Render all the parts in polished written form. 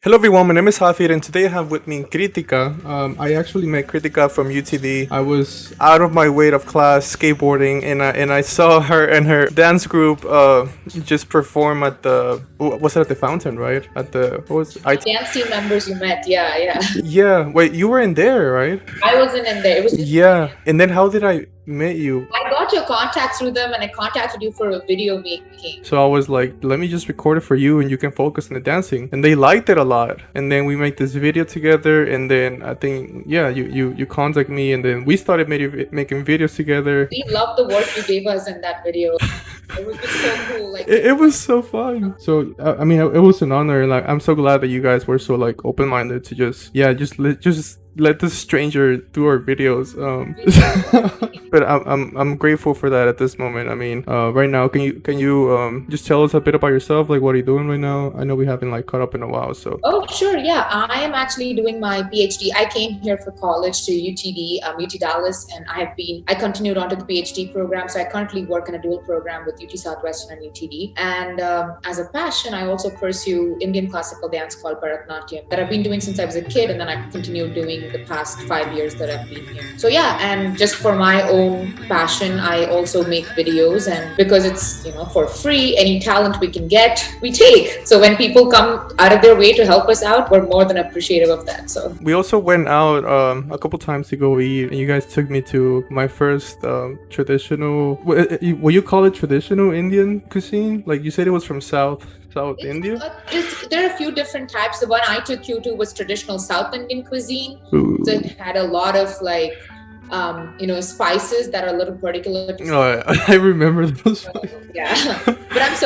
Hello everyone, my name is Hafid and today I have with me Kritika. I actually met Kritika from UTD. I was out of my weight of class skateboarding and I saw her and her dance group just perform at the, was it at the fountain, right? At the, what was it? Dance team members you met. Yeah, yeah. Yeah, wait, you were in there, right? I wasn't in there. It was just Yeah, and then how did I meet you? I got your contact through them and I contacted you for a video making. So I was like, let me just record it for you and you can focus on the dancing. And they liked it a lot. And then we made this video together. And then I think, yeah, you contact me and then we started making videos together. We loved the work you gave us in that video. It was just so cool. Like It was so fun. So I mean, it was an honor. Like I'm so glad that you guys were so like open-minded to just let this stranger do our videos. But I'm grateful for that at this moment. I mean, right now, can you just tell us a bit about yourself? Like, what are you doing right now? I know we haven't like caught up in a while, so. Oh, sure. Yeah. I am actually doing my PhD. I came here for college to UTD, UT Dallas, and I continued on to the PhD program. So I currently work in a dual program with UT Southwestern and UTD. And as a passion, I also pursue Indian classical dance called Bharatanatyam that I've been doing since I was a kid. And then I continued doing the past 5 years that I've been here. So yeah, and just for my own passion, I also make videos, and because it's, for free, any talent we can get, we take. So when people come out of their way to help us out, we're more than appreciative of that. So we also went out a couple times to go eat, and you guys took me to my first traditional. Will you call it traditional Indian cuisine? Like you said, it was from South India. There are a few different types. The one I took you to was traditional South Indian cuisine. Ooh. So it had a lot of like spices that are a little particular. Oh, I remember those. Yeah, but I'm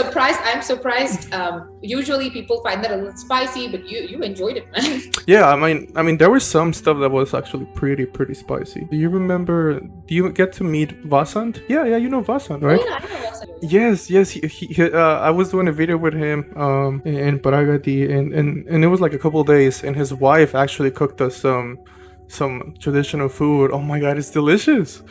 surprised. Usually people find that a little spicy, but you enjoyed it, man. Yeah, I mean, there was some stuff that was actually pretty spicy. Do you remember? Do you get to meet Vasant? Yeah, you know Vasant, right? Oh, yeah, I know Vasant. Yes. I was doing a video with him in Paragati, and it was like a couple of days, and his wife actually cooked us some traditional food. Oh my god, it's delicious.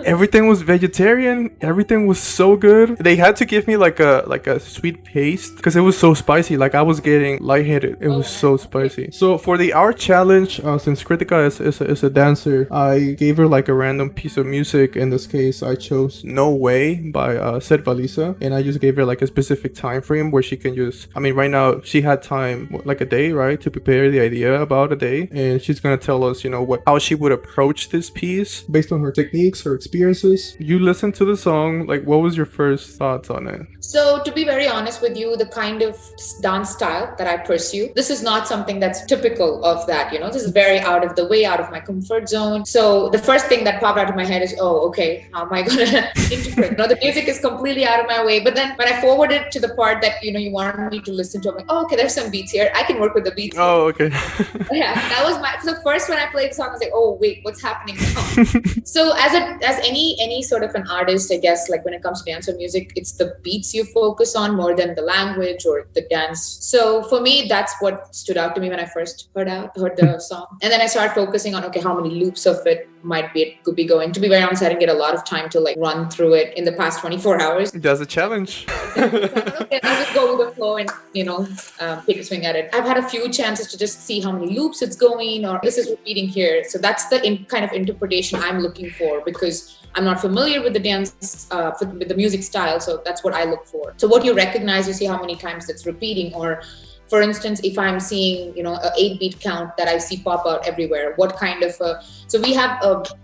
Everything was vegetarian. Everything was so good. They had to give me like a sweet paste because it was so spicy. Like I was getting lightheaded. It was so spicy. So for the art challenge, since Kritika is a dancer, I gave her like a random piece of music. In this case, I chose No Way by Seth Valisa, and I just gave her like a specific time frame where she can use. I mean, right now she had time like a day, right, to prepare the idea, about a day, and she's gonna tell us, how she would approach this piece based on her techniques, her experiences. You listened to the song, like what was your first thoughts on it? So to be very honest with you, the kind of dance style that I pursue, this is not something that's typical of that. This is very out of the way, out of my comfort zone. So the first thing that popped out of my head is, oh, okay, how am I gonna integrate? The music is completely out of my way. But then when I forwarded to the part that you wanted me to listen to, I'm like, oh, okay, there's some beats here. I can work with the beats. Oh, okay. Yeah, that was so first when I played the song, I was like, oh wait, what's happening now? So as any sort of an artist, I guess, like when it comes to dance or music, it's the beats you focus on more than the language or the dance. So for me, that's what stood out to me when I first heard the song. And then I started focusing on, okay, how many loops of it could be going. To be very honest, I didn't get a lot of time to like run through it in the past 24 hours. That's a challenge. Okay, I'll just go with the flow and take a swing at it. I've had a few chances to just see how many loops it's going, or this is repeating here. So that's the kind of interpretation I'm looking for, because I'm not familiar with the dance, with the music style. So that's what I look for. So what you recognize, you see how many times it's repeating, or for instance, if I'm seeing, a 8-beat count that I see pop out everywhere, what kind of so we have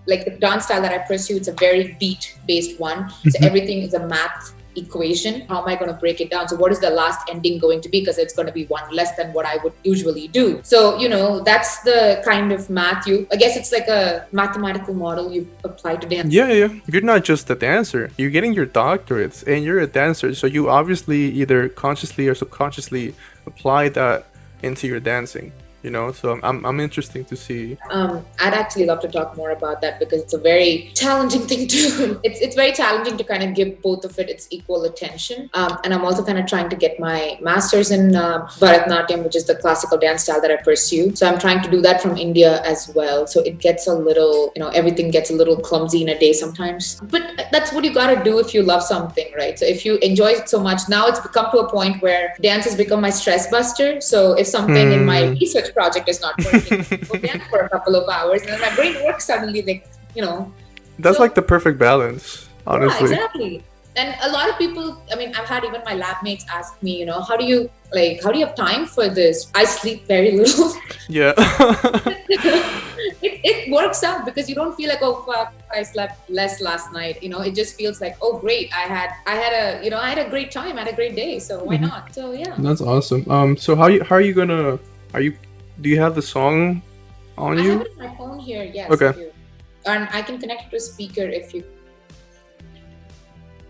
like the dance style that I pursue, it's a very beat-based one. So everything is a math equation. How am I going to break it down? So what is the last ending going to be? Because it's going to be one less than what I would usually do. So, that's the kind of math I guess it's like a mathematical model you apply to dance. Yeah. You're not just a dancer. You're getting your doctorates and you're a dancer. So you obviously either consciously or subconsciously apply that into your dancing. you know. So I'm interesting to see. I'd actually love to talk more about that because it's a very challenging thing to. It's very challenging to kind of give both of it its equal attention. And I'm also kind of trying to get my master's in Bharatanatyam, which is the classical dance style that I pursue. So I'm trying to do that from India as well. So it gets a little, everything gets a little clumsy in a day sometimes. But that's what you gotta do if you love something, right? So if you enjoy it so much, now it's come to a point where dance has become my stress buster. So if something in my research project is not working, go dance for a couple of hours, and then my brain works suddenly, That's like the perfect balance, honestly. Yeah, exactly. And a lot of people, I've had even my lab mates ask me, how do you have time for this? I sleep very little. Yeah. It works out because you don't feel like, oh fuck, I slept less last night. It just feels like, oh great, I had a great time, I had a great day, so why not? So yeah. That's awesome. So how are you gonna do you have the song on you? I have it on my phone here, yes. Okay. I do. And I can connect it to a speaker if you.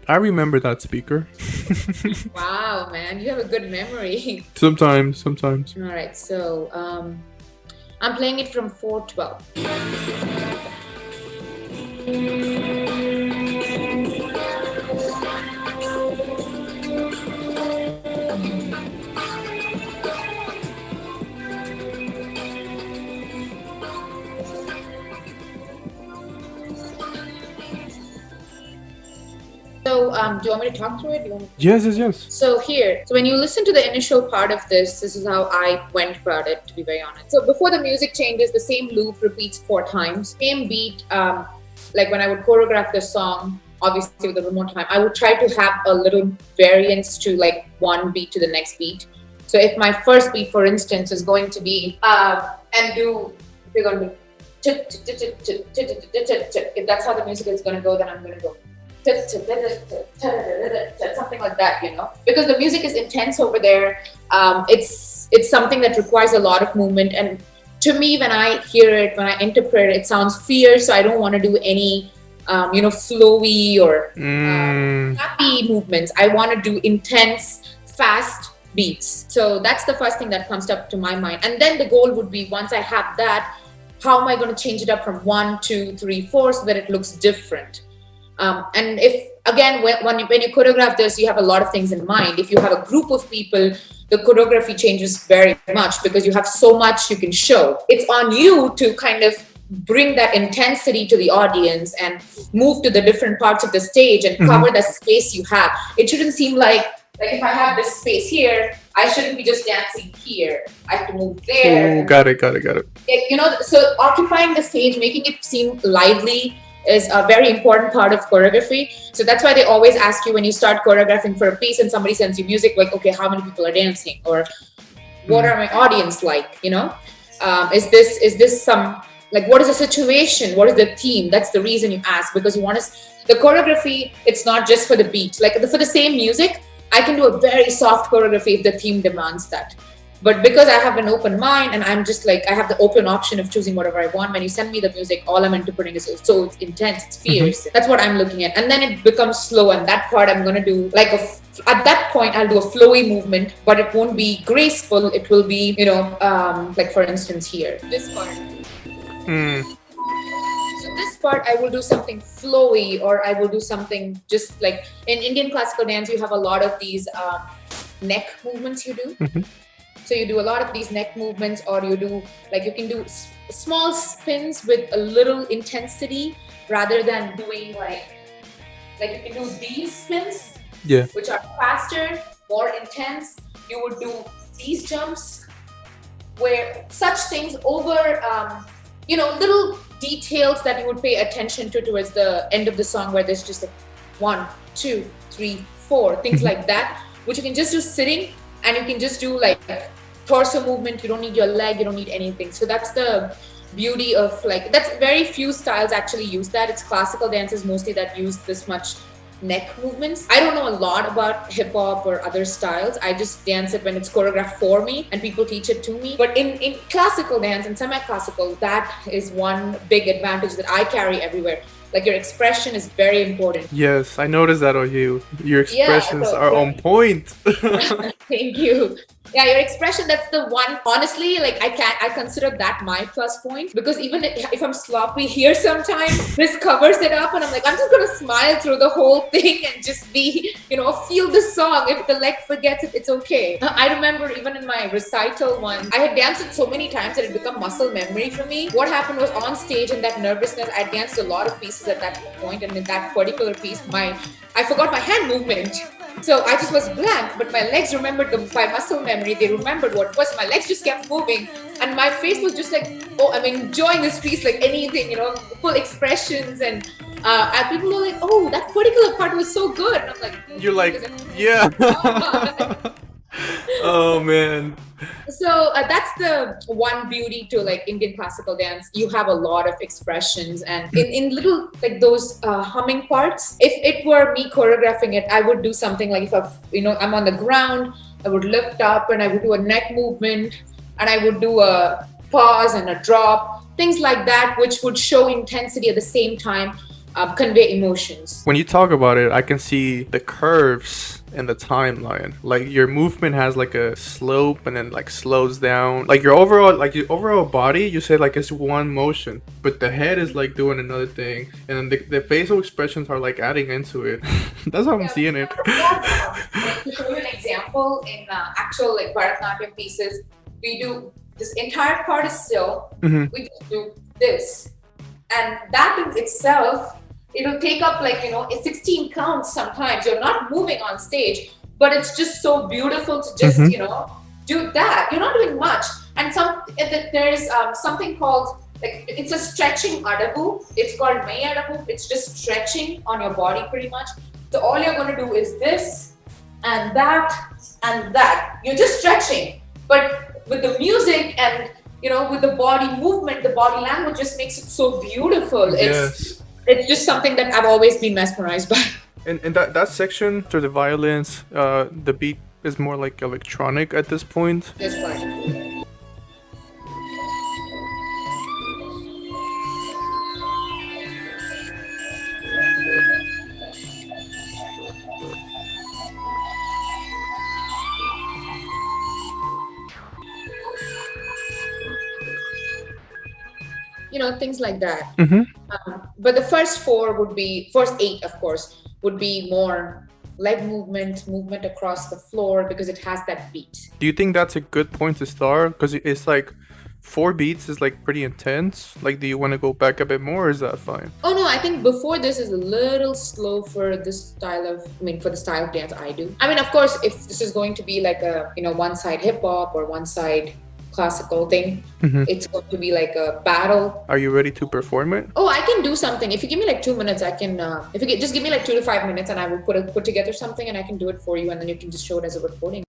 I remember that speaker. Wow, man, you have a good memory. Sometimes. All right, so I'm playing it from 412. So, do you want me to talk through it? Yes. So when you listen to the initial part of this is how I went about it, to be very honest. So before the music changes, the same loop repeats 4 times. Same beat, like when I would choreograph the song, obviously with a little more time, I would try to have a little variance to like one beat to the next beat. So if my first beat, for instance, is going to be, we're going to do, if that's how the music is going to go, then I'm going to go. Something like that, because the music is intense over there. It's something that requires a lot of movement, and to me, when I hear it, when I interpret it, it sounds fierce. So I don't want to do any flowy or happy movements. I want to do intense, fast beats. So that's the first thing that comes up to my mind. And then the goal would be, once I have that, how am I going to change it up from 1, 2, 3, 4 so that it looks different? And if, again, when you choreograph this, you have a lot of things in mind. If you have a group of people, the choreography changes very much because you have so much you can show. It's on you to kind of bring that intensity to the audience and move to the different parts of the stage and cover the space you have. It shouldn't seem like if I have this space here, I shouldn't be just dancing here. I have to move there. Oh, got it. So occupying the stage, making it seem lively is a very important part of choreography. So that's why they always ask you when you start choreographing for a piece and somebody sends you music, like, okay, how many people are dancing? Or what are my audience like? Is this some, like, what is the situation? What is the theme? That's the reason you ask, because you want to, the choreography, it's not just for the beat. Like for the same music, I can do a very soft choreography if the theme demands that. But because I have an open mind and I'm just like, I have the open option of choosing whatever I want. When you send me the music, all I'm interpreting is, so it's intense, it's fierce. That's what I'm looking at. And then it becomes slow. And that part I'm going to do at that point, I'll do a flowy movement, but it won't be graceful. It will be, like for instance here, this part. So this part, I will do something flowy, or I will do something just like in Indian classical dance, you have a lot of these neck movements you do. So you do a lot of these neck movements, or you do, like, you can do small spins with a little intensity rather than doing like you can do these spins, which are faster, more intense. You would do these jumps where such things over, little details that you would pay attention to towards the end of the song, where there's just like 1, 2, 3, 4, things like that, which you can just do sitting. And you can just do like torso movement. You don't need your leg. You don't need anything. So that's the beauty of that's very few styles actually use that. It's classical dances mostly that use this much neck movements. I don't know a lot about hip hop or other styles. I just dance it when it's choreographed for me and people teach it to me. But in classical dance and semi-classical, that is one big advantage that I carry everywhere. Like your expression is very important. Yes, I noticed that on you. Your Yeah, expressions so are on point. thank you. Yeah, your expression, that's the one. Honestly, like I consider that my plus point, because even if I'm sloppy here sometimes, this covers it up and I'm like, I'm just gonna smile through the whole thing and just be, feel the song. If the leg forgets it, it's okay. I remember even in my recital one, I had danced it so many times that it became muscle memory for me. What happened was, on stage in that nervousness, I danced a lot of pieces at that point, and in that particular piece, I forgot my hand movement. So I just was blank, but my legs remembered by muscle memory. They remembered what it was. My legs just kept moving, and my face was just like, oh, I'm enjoying this piece like anything, full expressions. And people were like, oh, that particular part was so good. And I'm like, You're like, yeah. Oh man. So that's the one beauty to like Indian classical dance. You have a lot of expressions, and in little like those humming parts. If it were me choreographing it, I would do something like, if I'm on the ground, I would lift up and I would do a neck movement, and I would do a pause and a drop, things like that, which would show intensity at the same time, convey emotions. When you talk about it, I can see the curves in the timeline. Like your movement has like a slope and then like slows down. Like your overall body, you say like it's one motion, but the head is like doing another thing, and then the facial expressions are like adding into it. That's how I'm seeing it. Like, to show you an example, in actual like Bharatanatyam pieces, we do this entire part is still. Mhm. We just do this, and that in itself, it'll take up like 16 counts. Sometimes you're not moving on stage, but it's just so beautiful to just do that. You're not doing much, and there is something called, like, it's a stretching adabu. It's called May adabu. It's just stretching on your body pretty much. So all you're going to do is this and that and that. You're just stretching, but with the music and with the body movement, the body language just makes it so beautiful. Yes. It's just something that I've always been mesmerized by. And that section through the violins, the beat is more like electronic at this point. This part. Things like that. But the first eight, of course, would be more leg movement across the floor, because it has that beat. Do you think that's a good point to start? Because it's like 4 beats is like pretty intense. Like, do you want to go back a bit more, or is that fine? Oh no, I think before this is a little slow for the style of dance I do. I mean, of course, if this is going to be like a one side hip hop or one side classical thing, it's going to be like a battle. Are you ready to perform it? Oh, I can do something. If you give me like 2 minutes, I can. If you just give me like 2 to 5 minutes, and I will put together something, and I can do it for you, and then you can just show it as a recording.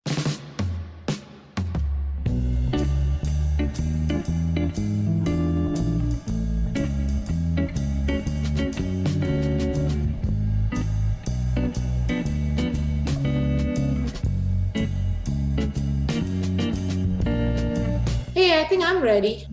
Hey, I think I'm ready.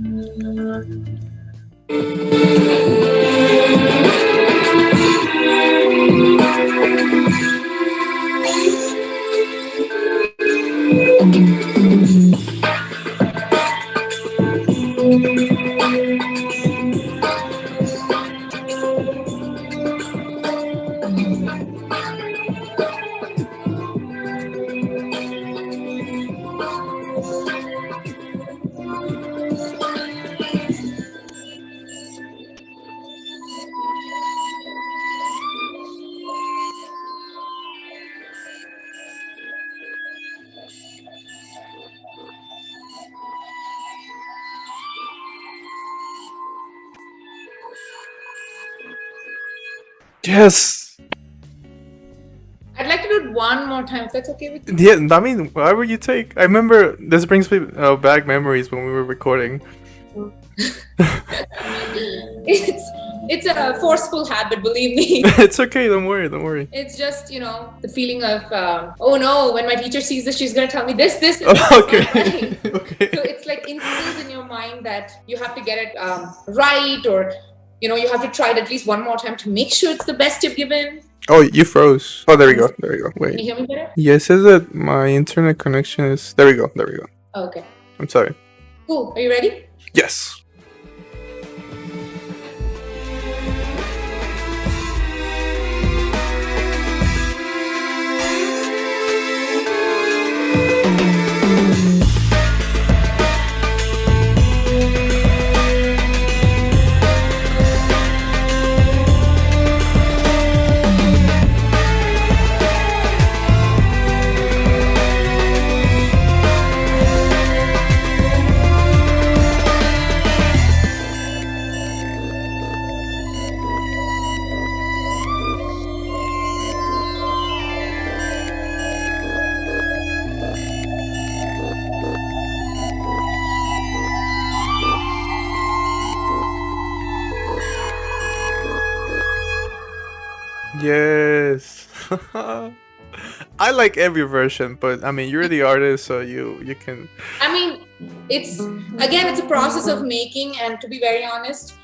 Yes. I'd like to do it one more time, if that's okay with you. Yeah, I mean, whatever you take. I remember this brings me back memories when we were recording. It's a forceful habit, believe me. It's okay, don't worry. It's just, the feeling of, oh no, when my teacher sees this, she's going to tell me this, and Okay. right. Okay. So it's like instilled in your mind that you have to get it right, or you have to try it at least one more time to make sure it's the best you've given. Oh, you froze. Oh, there we go. There we go. Can you Wait. hear me better? Yeah, it says that my internet connection is. There we go. There we go. Okay. I'm sorry. Cool. Are you ready? Yes. Yes. I like every version, but I mean, you're the artist, so you can. I mean, it's a process of making, and to be very honest,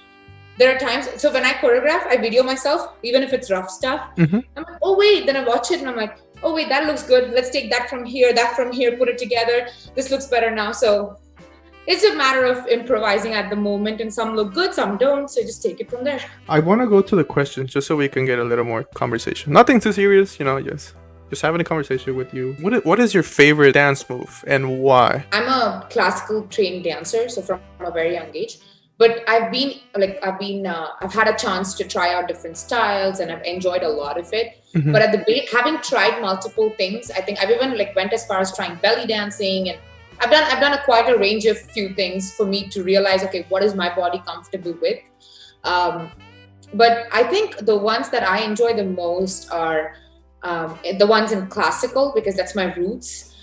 there are times. So when I choreograph, I video myself, even if it's rough stuff. Mhm. I'm like, oh wait, then I watch it and I'm like, oh wait, that looks good. Let's take that from here, put it together. This looks better now. So it's a matter of improvising at the moment, and some look good, some don't. So just take it from there. I want to go to the questions just so we can get a little more conversation. Nothing too serious, just having a conversation with you. What is your favorite dance move and why? I'm a classical trained dancer, so from a very young age. But I've had a chance to try out different styles, and I've enjoyed a lot of it. Mhm. But at the base, having tried multiple things, I think I've even went as far as trying belly dancing, and I've done quite a range of few things for me to realize, okay, what is my body comfortable with? But I think the ones that I enjoy the most are the ones in classical, because that's my roots.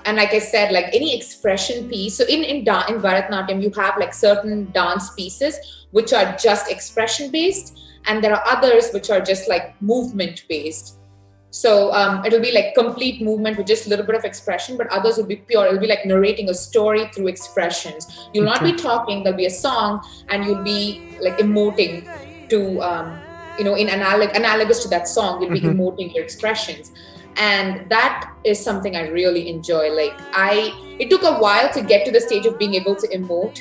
And like I said, any expression piece. So in Bharatanatyam, you have certain dance pieces which are just expression based, and there are others which are just movement based. So it'll be complete movement with just a little bit of expression, but others will be pure. It'll be narrating a story through expressions. You'll not be talking. There'll be a song, and you'll be emoting to in analogous to that song. You'll be emoting your expressions. And that is something I really enjoy. It took a while to get to the stage of being able to emote.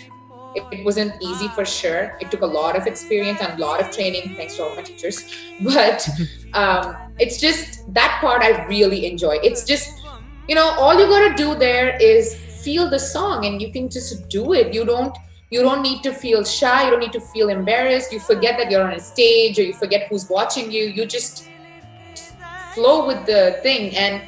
It wasn't easy for sure. It took a lot of experience and a lot of training, thanks to all my teachers. But it's just that part I really enjoy. It's just, all you gotta do there is feel the song, and you can just do it. You don't need to feel shy. You don't need to feel embarrassed. You forget that you're on a stage, or you forget who's watching you. You just flow with the thing, and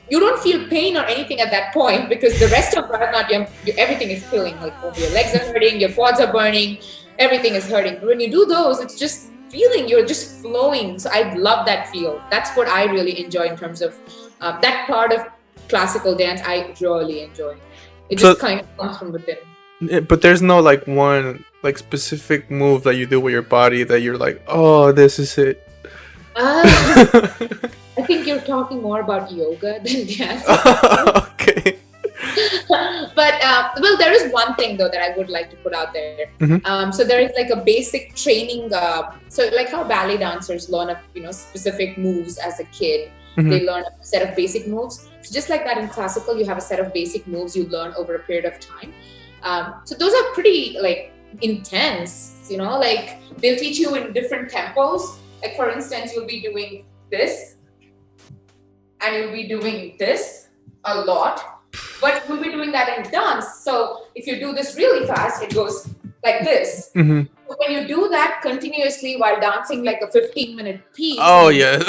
you don't feel pain or anything at that point, because the rest of Bharatanatyam, everything is feeling your legs are hurting, your quads are burning, everything is hurting. But when you do those, it's just feeling, you're just flowing. So I love that feel. That's what I really enjoy in terms of that part of classical dance. I really enjoy. It just kind of comes from within. But there's no one specific move that you do with your body that you're like, oh, this is it. I think you're talking more about yoga than dance. Okay. But well, there is one thing though that I would like to put out there. Mm-hmm. So there is a basic training. So how ballet dancers learn specific moves as a kid. Mm-hmm. They learn a set of basic moves. So just like that in classical, you have a set of basic moves you learn over a period of time. So those are pretty intense. They'll teach you in different tempos. For instance, you'll be doing this, and you'll be doing this a lot, but you'll be doing that in dance. So if you do this really fast, it goes like this. Mm-hmm. So when you do that continuously while dancing a 15-minute piece, oh yeah,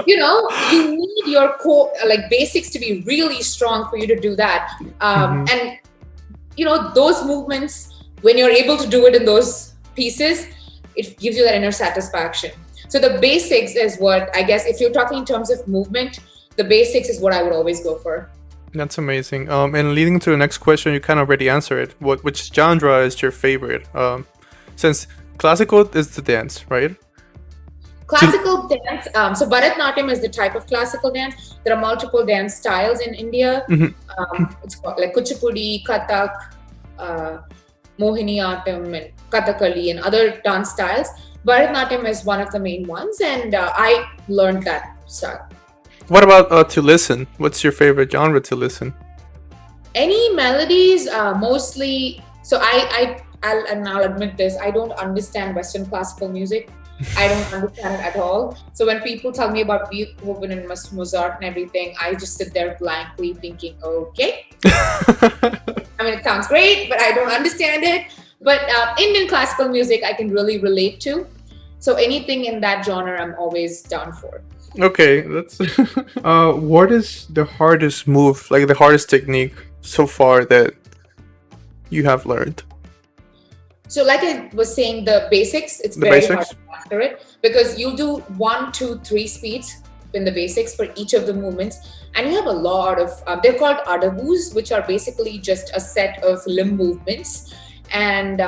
you need your core basics to be really strong for you to do that. And those movements, when you're able to do it in those pieces, it gives you that inner satisfaction. So the basics is what, I guess, if you're talking in terms of movement, the basics is what I would always go for. That's amazing. And leading to the next question, you kind of already answered it. Which genre is your favorite? Since classical is the dance, right? Classical dance. So Bharatanatyam is the type of classical dance. There are multiple dance styles in India. Mm-hmm. It's called Kuchipudi, Kathak, Mohiniyattam and Kathakali and other dance styles. Bharatanatyam is one of the main ones, and I learned that style. What about to listen? What's your favorite genre to listen? Any melodies, mostly. So I'll admit this. I don't understand Western classical music. I don't understand it at all. So when people tell me about Beethoven and Mozart and everything, I just sit there blankly thinking, okay. I mean, it sounds great, but I don't understand it. But Indian classical music, I can really relate to. So anything in that genre, I'm always down for. Okay, that's. What is the hardest move, like the hardest technique so far that you have learned? So, like I was saying, the basics, it's The very hard basics. to master it because you do 1, 2, 3 speeds in the basics for each of the movements, and you have a lot of. They're called adabus, which are basically just a set of limb movements, and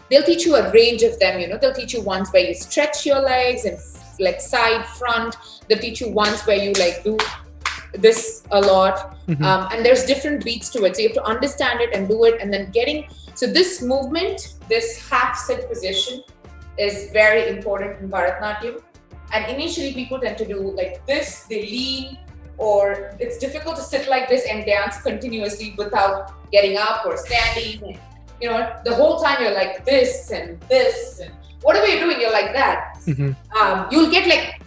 they'll teach you a range of them. They'll teach you ones where you stretch your legs and like side, front. They'll teach you ones where you like do this a lot, and there's different beats to it, so you have to understand it and do it, and then getting. So this movement, this half sit position, is very important in Bharatanatyam. And initially, people tend to do like this, they lean, or it's difficult to sit like this and dance continuously without getting up or standing. The whole time you're like this and this, and whatever you're doing, you're like that. You'll get like,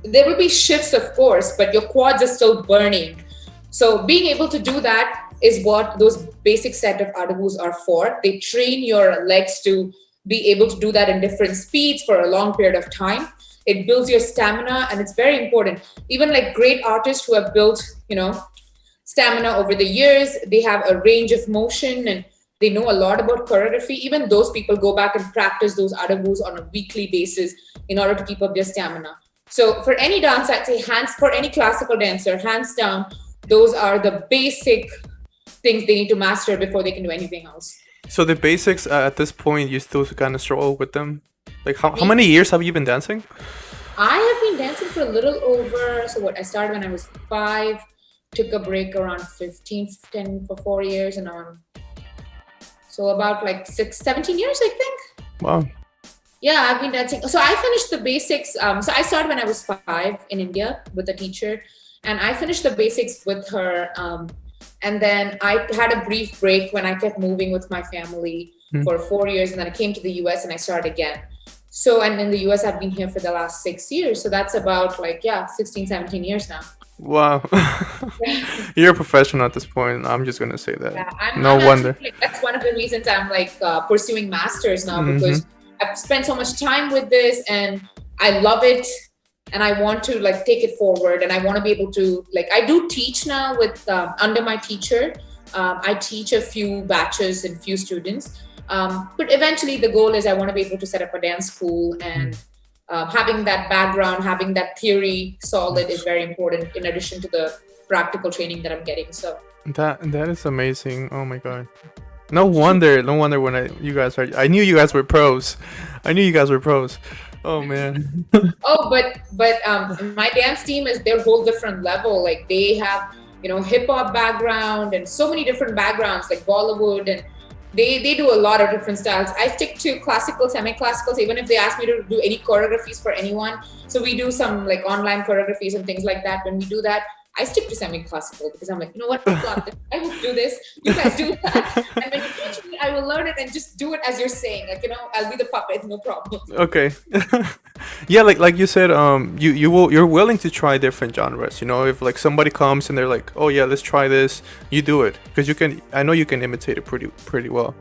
there will be shifts, of course, but your quads are still burning. So being able to do that is what those basic set of adabus are for. They train your legs to be able to do that in different speeds for a long period of time. It builds your stamina, and it's very important. Even like great artists who have built, stamina over the years, they have a range of motion and they know a lot about choreography. Even those people go back and practice those adabus on a weekly basis in order to keep up their stamina. So for any dance, I'd say for any classical dancer, hands down, those are the basic things they need to master before they can do anything else. So the basics at this point, you still kind of struggle with them. Like how many years have you been dancing? I have been dancing for a little over. So what? I started when I was 5, took a break around 15, 10 for 4 years, and so about like 17 years, I think. Wow. Yeah, I've been dancing. So I finished the basics. So I started when I was 5 in India with a teacher, and I finished the basics with her. And then I had a brief break when I kept moving with my family for 4 years. And then I came to the US and I started again. So, and in the US, I've been here for the last 6 years. So that's about 16, 17 years now. Wow. You're a professional at this point. I'm just going to say that. Yeah, no wonder. That's one of the reasons I'm pursuing masters now, because I've spent so much time with this and I love it. And I want to take it forward, and I want to be able to I do teach now with under my teacher. I teach a few batches and few students, but eventually the goal is I want to be able to set up a dance school, and having that background, having that theory solid is very important in addition to the practical training that I'm getting. So that is amazing. Oh my god. No wonder when you guys I knew you guys were pros. Oh man. but my dance team is their whole different level. Like they have hip hop background and so many different backgrounds like Bollywood, and they do a lot of different styles. I stick to classical, semi-classicals, even if they ask me to do any choreographies for anyone. So we do some online choreographies and things like that. When we do that, I stick to semi-classical because I'm like, you know what, I will do this, you guys do that, and when you teach me, I will learn it and just do it as you're saying. I'll be the puppet, no problem. Okay. Yeah, like you said, you're willing to try different genres. If somebody comes and they're like, oh yeah, let's try this, you do it because I know you can imitate it pretty well.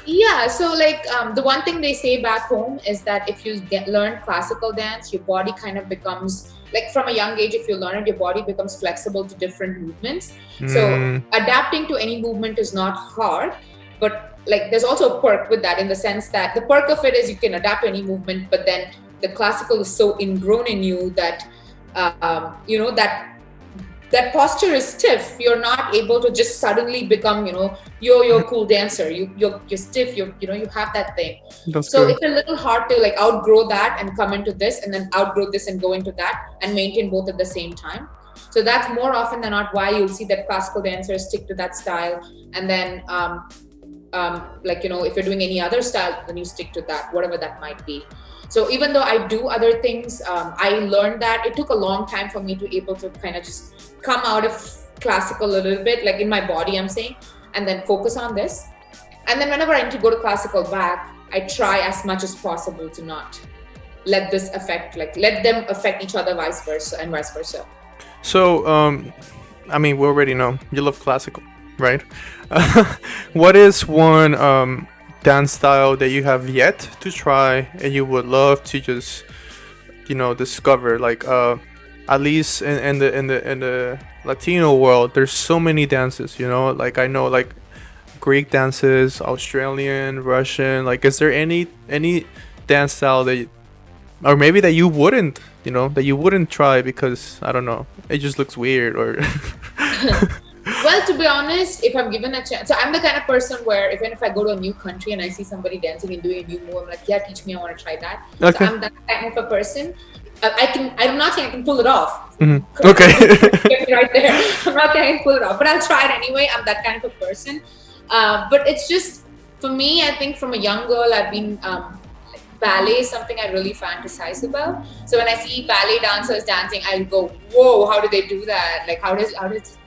Yeah, so the one thing they say back home is that if you learn classical dance, your body kind of becomes from a young age. If you learn it, your body becomes flexible to different movements. So adapting to any movement is not hard, but there's also a perk with that, in the sense that the perk of it is you can adapt to any movement, but then the classical is so ingrown in you that that posture is stiff. You're not able to just suddenly become, you're a cool dancer. You're stiff. You have that thing. That's so good. It's a little hard to outgrow that and come into this, and then outgrow this and go into that, and maintain both at the same time. So that's more often than not why you'll see that classical dancers stick to that style, and then like, if you're doing any other style, then you stick to that, whatever that might be. So even though I do other things, I learned that it took a long time for me to able to kind of just come out of classical a little bit, like in my body, I'm saying, and then focus on this. And then whenever I need to go to classical back, I try as much as possible to not let this affect, like let them affect each other, vice versa, and vice versa. So, I mean, we already know you love classical, right? What is one dance style that you have yet to try and you would love to just, discover? Like, at least in the Latino world, there's so many dances. Like I know like Greek dances, Australian, Russian. Like, is there any dance style or maybe that you wouldn't try because I don't know, it just looks weird or Well, to be honest, if I'm given a chance, so I'm the kind of person where even if I go to a new country and I see somebody dancing and doing a new move, I'm like, yeah, teach me, I want to try that. Okay. So I'm that kind of a person. I'm not saying I can pull it off. Okay. Get me right there. I'm not saying I can pull it off, but I'll try it anyway. I'm that kind of a person. But it's just, for me, I think from a young girl, I've been ballet is something I really fantasize about. So when I see ballet dancers dancing, I go, whoa, how do they do that? Like, how does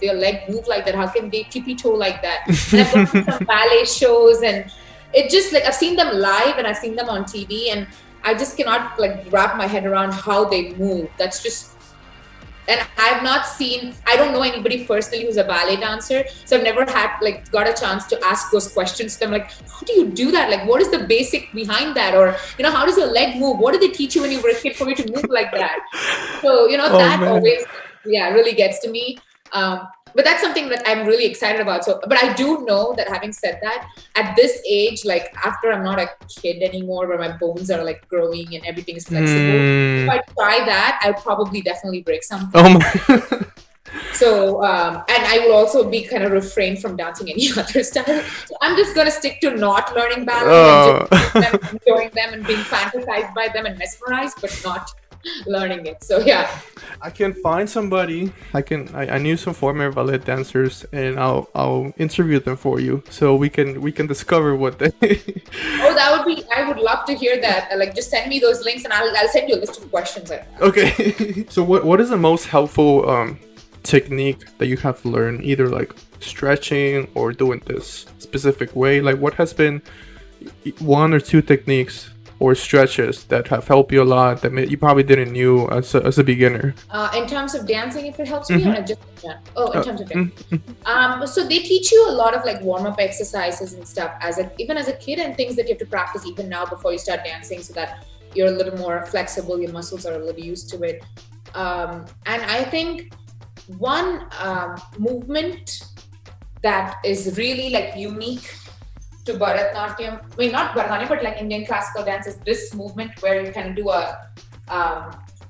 their leg move like that? How can they tippy toe like that? And I've gone to some ballet shows, and it just like I've seen them live and I've seen them on TV, and I just cannot like wrap my head around how they move. That's just, and I don't know anybody personally who's a ballet dancer, so I've never got a chance to ask those questions to them, like, how do you do that? Like, what is the basic behind that? Or, how does your leg move? What did they teach you when you were a kid for you to move like that? So, that man. always, really gets to me. But that's something that I'm really excited about. So, but I do know that, having said that, at this age, like after I'm not a kid anymore, where my bones are like growing and everything is flexible, if I try that, I'll probably definitely break something. Oh my. So, and I will also be kind of refrain from dancing any other style. So I'm just going to stick to not learning ballet and just enjoying them and being fantasized by them and mesmerized, but not learning it. So yeah, I can find somebody. I knew some former ballet dancers, and I'll interview them for you, so we can discover what they. Oh, that would be. I would love to hear that. Like, just send me those links, and I'll send you a list of questions. Okay. So what is the most helpful technique that you have learned, either like stretching or doing this specific way? Like, what has been one or two techniques or stretches that have helped you a lot that you probably didn't knew as a beginner? In terms of dancing, if it helps me, or just in terms of dancing. So they teach you a lot of like warm-up exercises and stuff even as a kid, and things that you have to practice even now before you start dancing, so that you're a little more flexible, your muscles are a little used to it. And I think one movement that is really like unique to Bharatanatyam, I mean not Bharatanatyam, but like Indian classical dance, is this movement where you can do a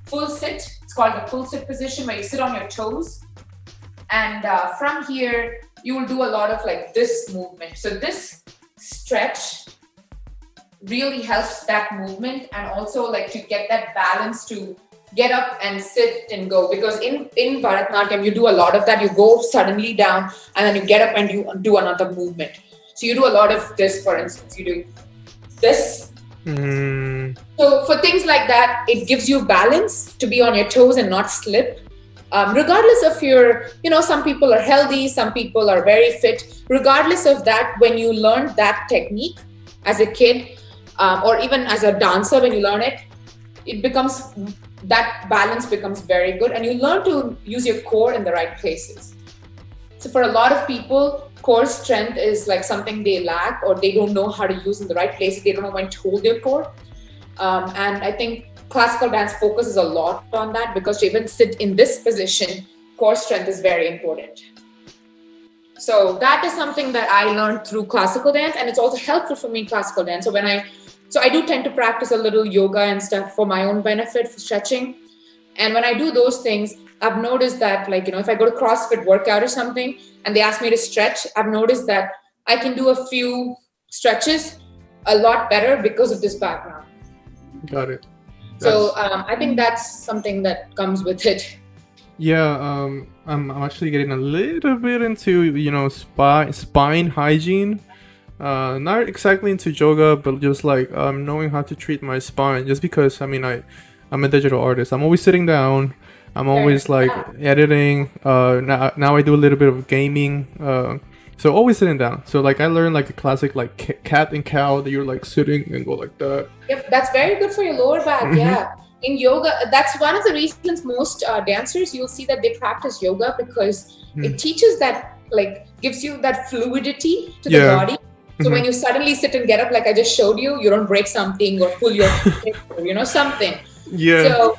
full sit. It's called the full sit position, where you sit on your toes, and from here you will do a lot of like this movement. So this stretch really helps that movement, and also like to get that balance to get up and sit and go, because in Bharatanatyam you do a lot of that. You go suddenly down and then you get up and you do another movement. So you do a lot of this, for instance, you do this. So for things like that, it gives you balance to be on your toes and not slip. Regardless of some people are healthy, some people are very fit. Regardless of that, when you learn that technique as a kid, or even as a dancer, when you learn it, that balance becomes very good, and you learn to use your core in the right places. So for a lot of people, core strength is like something they lack, or they don't know how to use in the right places. They don't know when to hold their core. And I think classical dance focuses a lot on that, because to even sit in this position, core strength is very important. So that is something that I learned through classical dance, and it's also helpful for me in classical dance. So I do tend to practice a little yoga and stuff for my own benefit, for stretching. And when I do those things, I've noticed that, like, if I go to CrossFit workout or something and they ask me to stretch, I've noticed that I can do a few stretches a lot better because of this background. Got it. So I think that's something that comes with it. Yeah, I'm actually getting a little bit into spine hygiene. Not exactly into yoga, but just like knowing how to treat my spine. Just because I'm a digital artist. I'm always sitting down. I'm Fair always like enough. editing. Now I do a little bit of gaming. So always sitting down. So like I learned like a classic like cat and cow that you're like sitting and go like that. Yep, that's very good for your lower back. Mm-hmm. Yeah. In yoga, that's one of the reasons most dancers, you'll see that they practice yoga because Mm. it teaches that, like, gives you that fluidity to the Yeah. body. So Mm-hmm. when you suddenly sit and get up, like I just showed you, you don't break something or pull your hip or, something. Yeah. So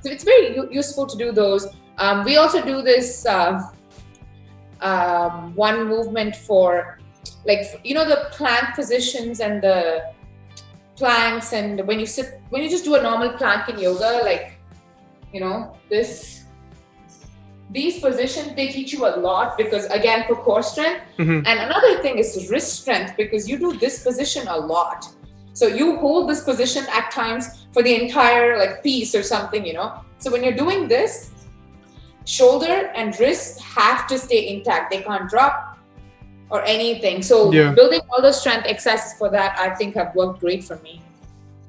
it's very useful to do those. We also do this one movement for, like, the plank positions and the planks, and when you just do a normal plank in yoga, like, this these positions, they teach you a lot because, again, for core strength. Mm-hmm. And another thing is wrist strength, because you do this position a lot, so you hold this position at times for the entire like piece or something. So when you're doing this, shoulder and wrist have to stay intact, they can't drop or anything. So Yeah. building all those strength exercises for that, I think, have worked great for me.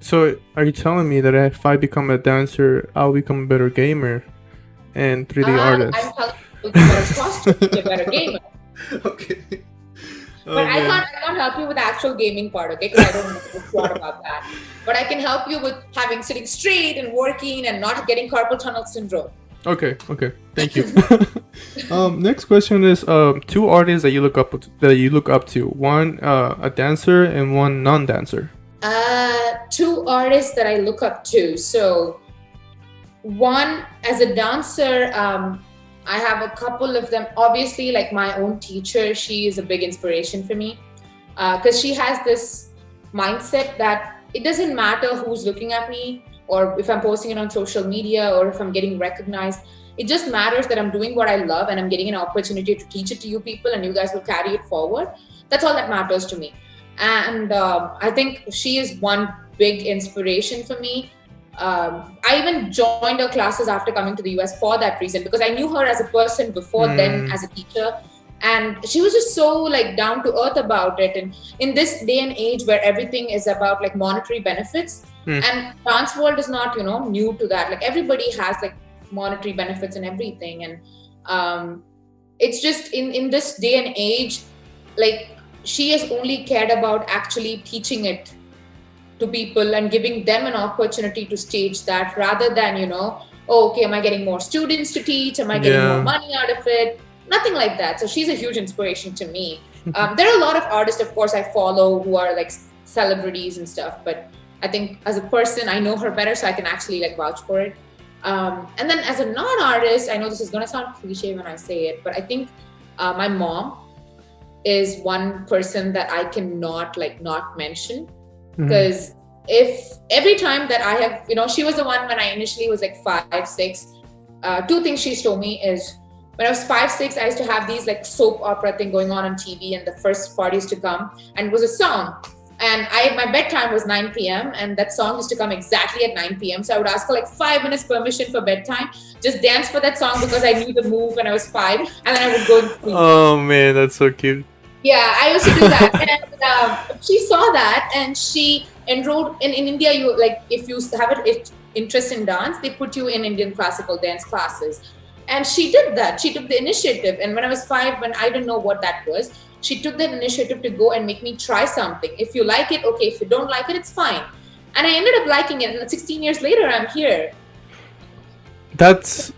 So are you telling me that if I become a dancer, I'll become a better gamer and 3D I'm artist? telling you, to be a better posture, to be a better gamer. Okay. But Oh man. I can't help you with the actual gaming part, okay? Because I don't know a lot about that. But I can help you with sitting straight and working and not getting carpal tunnel syndrome. Okay. Okay. Thank you. Next question is two artists that you look up to. One a dancer and one non-dancer. Two artists that I look up to. So one, as a dancer, I have a couple of them. Obviously, like my own teacher, she is a big inspiration for me because she has this mindset that it doesn't matter who's looking at me or if I'm posting it on social media or if I'm getting recognized. It just matters that I'm doing what I love and I'm getting an opportunity to teach it to you people, and you guys will carry it forward. That's all that matters to me. And I think she is one big inspiration for me. I even joined her classes after coming to the US for that reason, because I knew her as a person before then Mm, as a teacher, and she was just so like down to earth about it. And in this day and age where everything is about like monetary benefits, mm, and dance world is not new to that. Like everybody has like monetary benefits and everything, and it's just in this day and age, like she has only cared about actually teaching it to people and giving them an opportunity to stage that, rather than oh, okay, am I getting more students to teach, am I getting more yeah. money out of it? Nothing like that. So she's a huge inspiration to me. There are a lot of artists, of course, I follow who are like celebrities and stuff, but I think as a person I know her better, so I can actually like vouch for it. And then as a non-artist, I know this is going to sound cliche when I say it, but I think my mom is one person that I cannot like not mention, Mhm. because if every time that I have, she was the one when I initially was like 5, 6. Two things she's told me is, when I was 5, 6, I used to have these like soap opera thing going on TV, and the first part used to come, and it was a song. And my bedtime was 9 p.m. and that song used to come exactly at 9 p.m. So I would ask her like 5 minutes permission for bedtime, just dance for that song because I knew the move when I was 5, and then I would go and sleep. Oh man, that's so cute. Yeah, I used to do that. And she saw that and she enrolled in India. You like, if you have an interest in dance, they put you in Indian classical dance classes. And she did that. She took the initiative. And when I was 5, when I didn't know what that was, she took that initiative to go and make me try something. If you like it, okay. If you don't like it, it's fine. And I ended up liking it. And 16 years later, I'm here. That's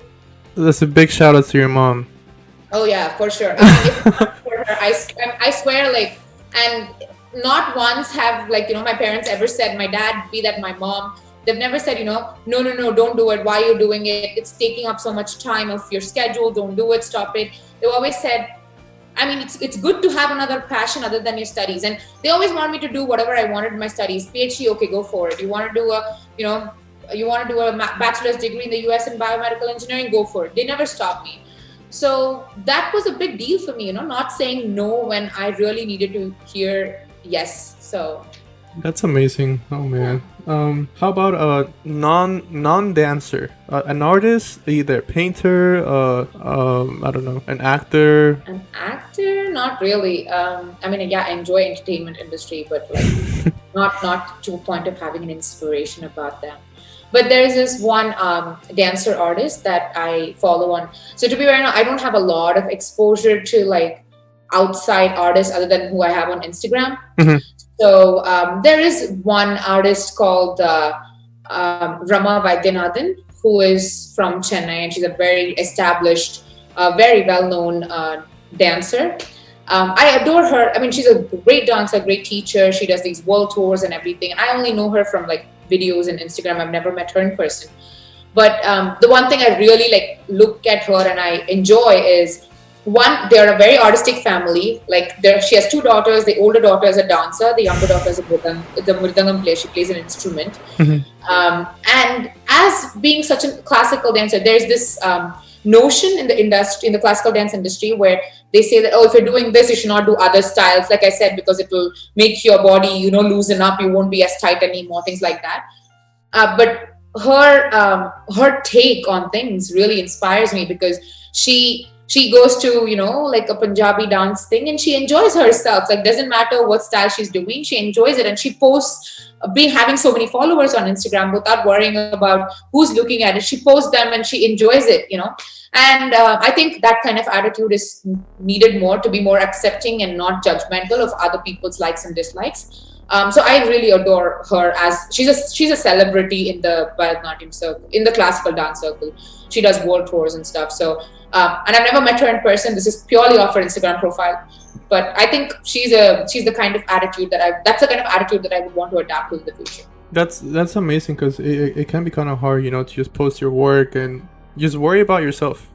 a big shout out to your mom. Oh yeah, for sure. I mean, if not for her, I swear, like, and not once have like my parents ever said, my dad, be that my mom, they've never said no, don't do it. Why are you doing it? It's taking up so much time of your schedule. Don't do it. Stop it. They've always said, I mean, it's good to have another passion other than your studies, and they always want me to do whatever I wanted in my studies. PhD, okay, go for it. You want to do a bachelor's degree in the US in biomedical engineering, go for it. They never stop me. So that was a big deal for me, not saying no when I really needed to hear yes. So That's amazing. Oh man. How about a non dancer, an artist, either painter, I don't know, an actor. An actor? Not really. I mean, yeah, I enjoy entertainment industry, but like not to a point of having an inspiration about them. But there's this one dancer artist that I follow on. So to be very honest, I don't have a lot of exposure to like outside artists other than who I have on Instagram. Mhm. So there is one artist called Rama Vaidyanathan, who is from Chennai, and she's a very established, very well-known dancer. I adore her. I mean, she's a great dancer, great teacher. She does these world tours and everything. And I only know her from like videos and Instagram. I've never met her in person. But the one thing I really like look at her and I enjoy is one, they're a very artistic family. Like she has two daughters. The older daughter is a dancer. The younger daughter is a mridangam player. She plays an instrument. Mhm. And as being such a classical dancer, there's this notion in the industry, in the classical dance industry, where they say that, oh, if you're doing this, you should not do other styles. Like I said, because it will make your body, loosen up. You won't be as tight anymore. Things like that. But her take on things really inspires me because she goes to like a Punjabi dance thing and she enjoys herself. Like doesn't matter what style she's doing, she enjoys it and she posts. Being having so many followers on Instagram without worrying about who's looking at it, she posts them and she enjoys it. And I think that kind of attitude is needed more to be more accepting and not judgmental of other people's likes and dislikes. So I really adore her as she's a celebrity in the Bharatanatyam circle, in the classical dance circle. She does world tours and stuff. So and I've never met her in person. This is purely off her Instagram profile. But I think she's the kind of attitude that's the kind of attitude that I would want to adapt to in the future. That's amazing because it can be kind of hard, to just post your work and just worry about yourself,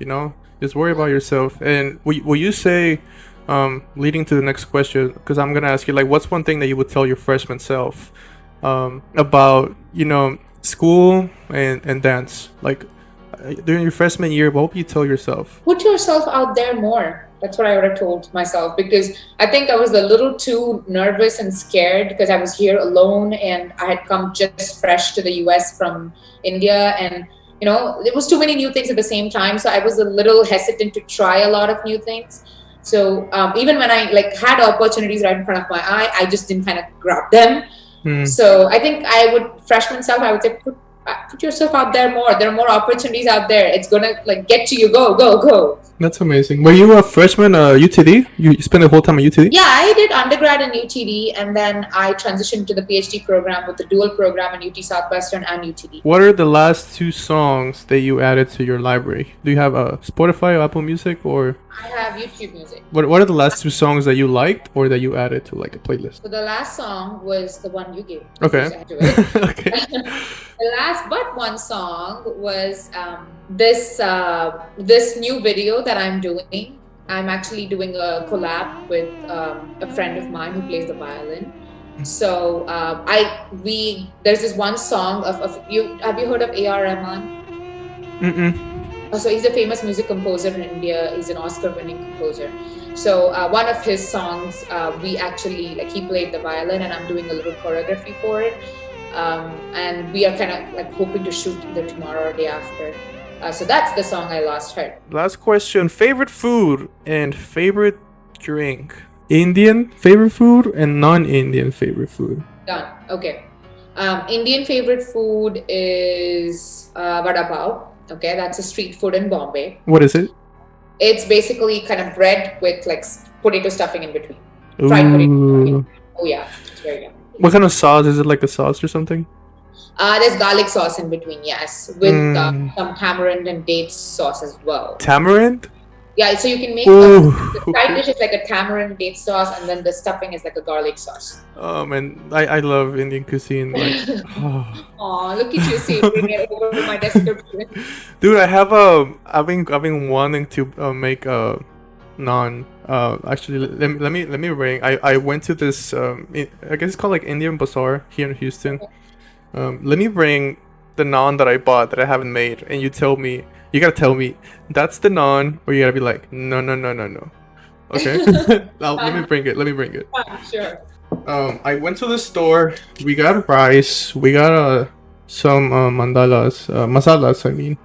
just worry about yourself. And will you say, leading to the next question, because I'm gonna ask you, like, what's one thing that you would tell your freshman self, about school and dance, like during your freshman year, what would you tell yourself? Put yourself out there more. That's what I would have told myself because I think I was a little too nervous and scared because I was here alone and I had come just fresh to the US from India and there was too many new things at the same time. So I was a little hesitant to try a lot of new things. So even when I like had opportunities right in front of my eye, I just didn't kind of grab them. So I think freshman self, I would say put yourself out there more. There are more opportunities out there. It's gonna like get to you. Go, go, go. That's amazing. Were you a freshman UTD? You spent the whole time at UTD? Yeah, I did undergrad in UTD and then I transitioned to the PhD program with the dual program in UT Southwestern and UTD. What are the last two songs that you added to your library? Do you have a Spotify or Apple Music or? I have YouTube Music. What are the last two songs that you liked or that you added to like a playlist? So the last song was the one you gave. Okay. Okay. The last but one song was this new video that I'm doing. I'm actually doing a collab with a friend of mine who plays the violin. So there's this one song of you. Have you heard of A.R. Rahman? So he's a famous music composer in India. He's an Oscar-winning composer. So one of his songs, we actually he played the violin, and I'm doing a little choreography for it. And we are kind of like hoping to shoot either tomorrow or day after. So that's the song I last heard. Last question: favorite food and favorite drink. Indian favorite food and non-Indian favorite food. Done. Okay. Indian favorite food is vada pav. Okay, that's a street food in Bombay. What is it? It's basically kind of bread with like potato stuffing in between. Fried potato. Oh yeah, it's very yummy. What kind of sauce? Is it like a sauce or something? There's garlic sauce in between, yes, with some tamarind and dates sauce as well. Tamarind? Yeah, so you can make the side dish is like a tamarind date sauce, and then the stuffing is like a garlic sauce. Oh man, I love Indian cuisine. Like, oh, look at you savoring it over my description. Dude, I've been wanting to make a naan. Actually, let me bring. I went to this. I guess it's called like Indian Bazaar here in Houston. Let me bring the naan that I bought that I haven't made, and you gotta tell me that's the naan, or you gotta be like, no. Okay, let me bring it. Sure. I went to the store. We got rice. We got some masalas. I mean,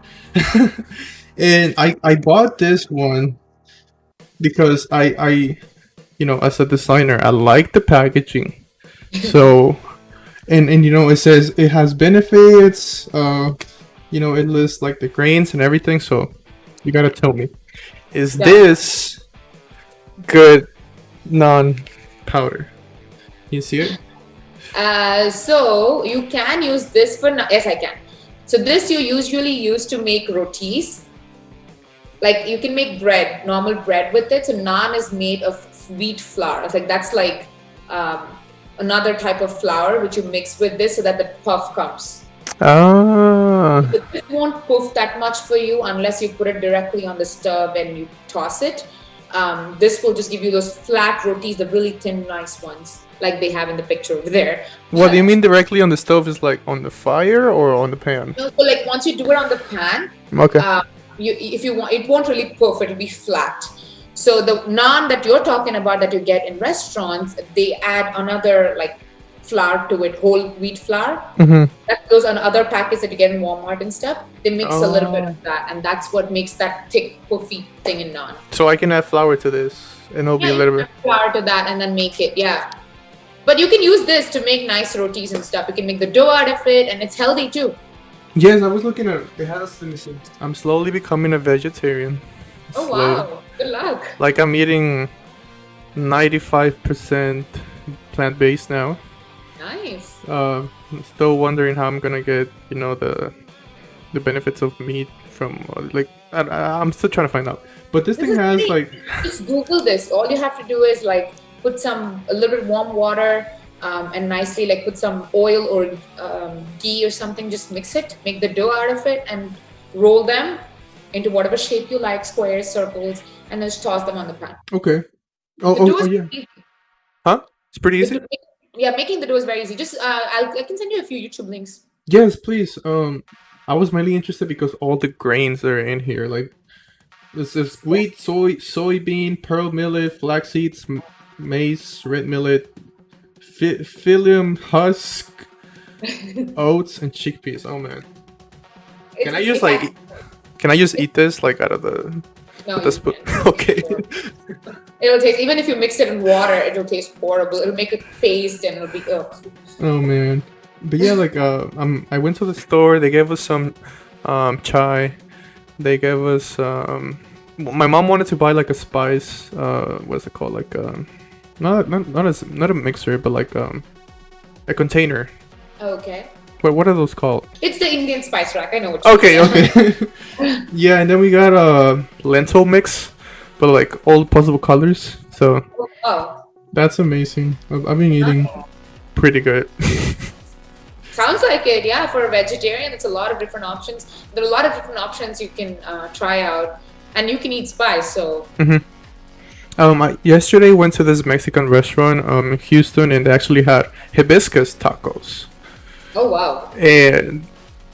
and I bought this one because as a designer, I like the packaging. So and it says it has benefits. It lists like the grains and everything. So you gotta tell me, is Yeah. this good non-powder? You see it? So you can use this for yes, I can. So this you usually use to make rotis. Like you can make bread, normal bread with it. So naan is made of wheat flour. It's like that's like um, another type of flour which you mix with this so that the puff comes. Ah. It won't puff that much for you unless you put it directly on the stove and you toss it. This will just give you those flat rotis, the really thin, nice ones, like they have in the picture over there. What do you mean directly on the stove? Is like on the fire or on the pan? No, so like once you do it on the pan, Okay. if you want, it won't really puff. It'll be flat. So the naan that you're talking about that you get in restaurants, they add another like flour to it, whole wheat flour. Mm-hmm. That goes on other packets that you get in Walmart and stuff. They mix a little bit Oh. of that, and that's what makes that thick, puffy thing in naan. So I can add flour to this, and it'll be a Yeah, little you bit. can add flour to that and then make it. Yeah, but you can use this to make nice rotis and stuff. You can make the dough out of it, and it's healthy too. Yes, I was looking at it. Has. Let me see. I'm slowly becoming a vegetarian. Oh Slowly. wow! Good luck. Like I'm eating 95% plant-based now. Nice. Still wondering how I'm gonna get the benefits of meat from I'm still trying to find out. But this thing is has pretty- like Just Google this. All you have to do is like put a little bit warm water, and nicely like put some oil or ghee or something. Just mix it, make the dough out of it, and roll them into whatever shape you like, squares, circles, and then just toss them on the pan. okay. The dough is Yeah. easy. Huh? It's pretty easy. Yeah, making the dough is very easy. Just I can send you a few YouTube links. Yes, please. I was mainly interested because all the grains are in here. Like this is wheat, soybean, pearl millet, flax seeds, maize, red millet, psyllium husk, oats, and chickpeas. Oh man, can I just eat this like out of the No, the you spoon? can't. Okay. It'll taste, even if you mix it in water, it'll taste horrible. It'll make a paste and it'll be ugh. Oh man. But yeah, like I went to the store. They gave us some chai. They gave us my mom wanted to buy like a spice. What's it called? Like not a mixer, but like a container. Okay. What are those called? It's the Indian spice rack. I know what you Okay, mean. okay. Yeah, and then we got a lentil mix, but like all possible colors. So Oh, that's amazing. I've been eating pretty good. sounds like it. Yeah, for a vegetarian, it's a lot of different options. There are a lot of different options you can try out, and you can eat spice. So I yesterday went to this Mexican restaurant in Houston, and they actually had hibiscus tacos, oh wow, and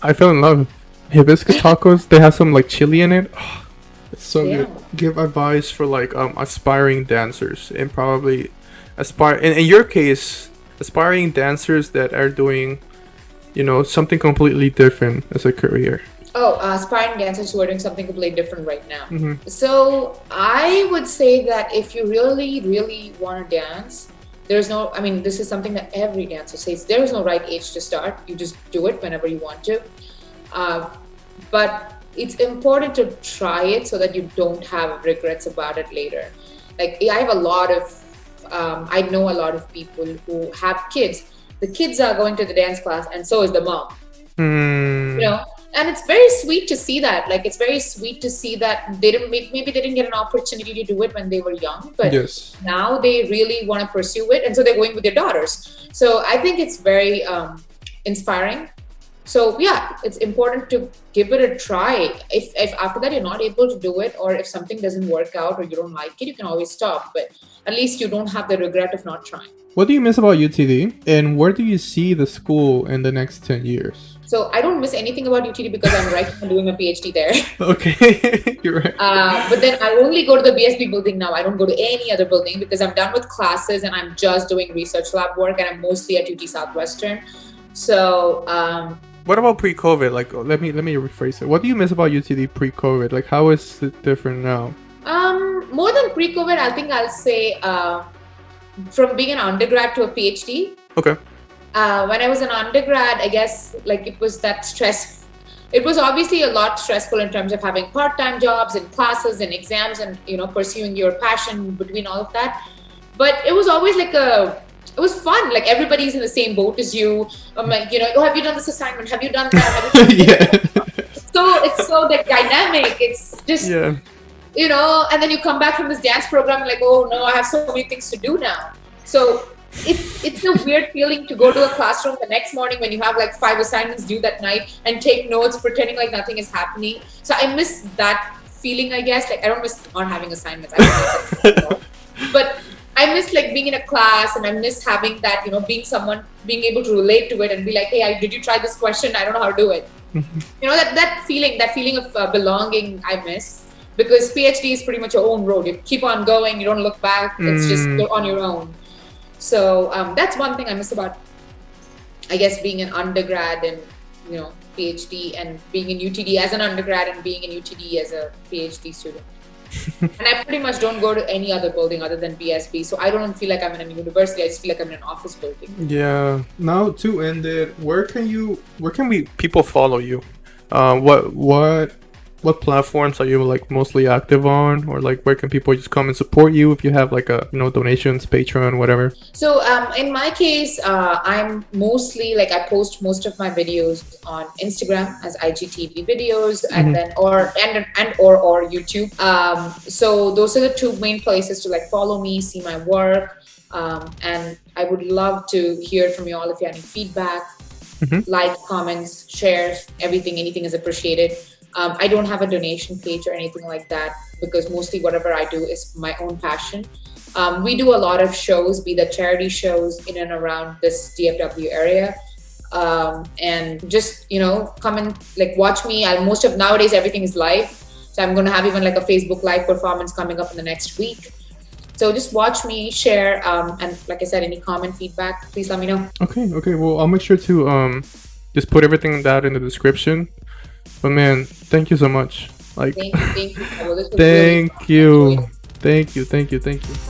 I fell in love. Hibiscus tacos. They have some like chili in it. Oh, it's so Yeah. good. Give advice for like aspiring dancers and probably in your case, aspiring dancers that are doing, something completely different as a career. oh, aspiring dancers who are doing something completely different right now. Mm-hmm. So I would say that if you really, really want to dance, there's no. I mean, this is something that every dancer says. There is no right age to start. You just do it whenever you want to. But it's important to try it so that you don't have regrets about it later. Like I have a lot of, I know a lot of people who have kids. The kids are going to the dance class, and so is the mom. Mm. And it's very sweet to see that. Like it's very sweet to see that maybe they didn't get an opportunity to do it when they were young, but Yes. now they really want to pursue it, and so they're going with their daughters. So I think it's very inspiring. So yeah, it's important to give it a try. If after that you're not able to do it, or if something doesn't work out or you don't like it, you can always stop. But at least you don't have the regret of not trying. What do you miss about UTD, and where do you see the school in the next 10 years? So I don't miss anything about UTD because I'm right now doing a PhD there. Okay, you're right. But then I only go to the BSB building now. I don't go to any other building because I'm done with classes and I'm just doing research lab work, and I'm mostly at UT Southwestern. So What about pre-COVID? Like, let me rephrase it. What do you miss about UTD pre-COVID? Like, how is it different now? more than pre-COVID, I think I'll say from being an undergrad to a PhD. Okay. When I was an undergrad, I guess like it was that stress. It was obviously a lot stressful in terms of having part-time jobs and classes and exams and pursuing your passion between all of that. But it was always like it was fun. Like everybody's in the same boat as you. I'm like, oh, have you done this assignment? Have you done that? Have you done Yeah. So it's so like dynamic. It's just Yeah. and then you come back from this dance program like, oh no, I have so many things to do now. So it's a weird feeling to go to a classroom the next morning when you have like 5 assignments due that night and take notes pretending like nothing is happening. So I miss that feeling, I guess. Like I don't miss not having assignments. I don't miss that. But I miss like being in a class, and I miss having that, being able to relate to it and be like, hey, did you try this question? I don't know how to do it. That feeling of belonging I miss, because PhD is pretty much your own road. You keep on going, you don't look back. It's just you're on your own. So that's one thing I miss about, I guess, being an undergrad and PhD, and being in UTD as an undergrad and being in UTD as a PhD student. And I pretty much don't go to any other building other than BSB, so I don't feel like I'm in a university. I just feel like I'm in an office building. Yeah. Now to end it, where can people follow you? What platforms are you like mostly active on, or like where can people just come and support you if you have like a donations, Patreon, whatever? So in my case, I'm mostly like I post most of my videos on Instagram as IGTV videos, and then or YouTube. So those are the two main places to like follow me, see my work, and I would love to hear from you all if you have any feedback, like, comments, shares, anything is appreciated. I don't have a donation page or anything like that because mostly whatever I do is my own passion. We do a lot of shows, be the charity shows in and around this DFW area. And just, come and like watch me. Most of nowadays, everything is live. So I'm going to have even like a Facebook live performance coming up in the next week. So just watch me, share, and like I said, any comment, feedback, please let me know. Okay. Well, I'll make sure to just put everything down in the description. But man, thank you so much. Like, thank you. Well, this was thank really you. Thank you.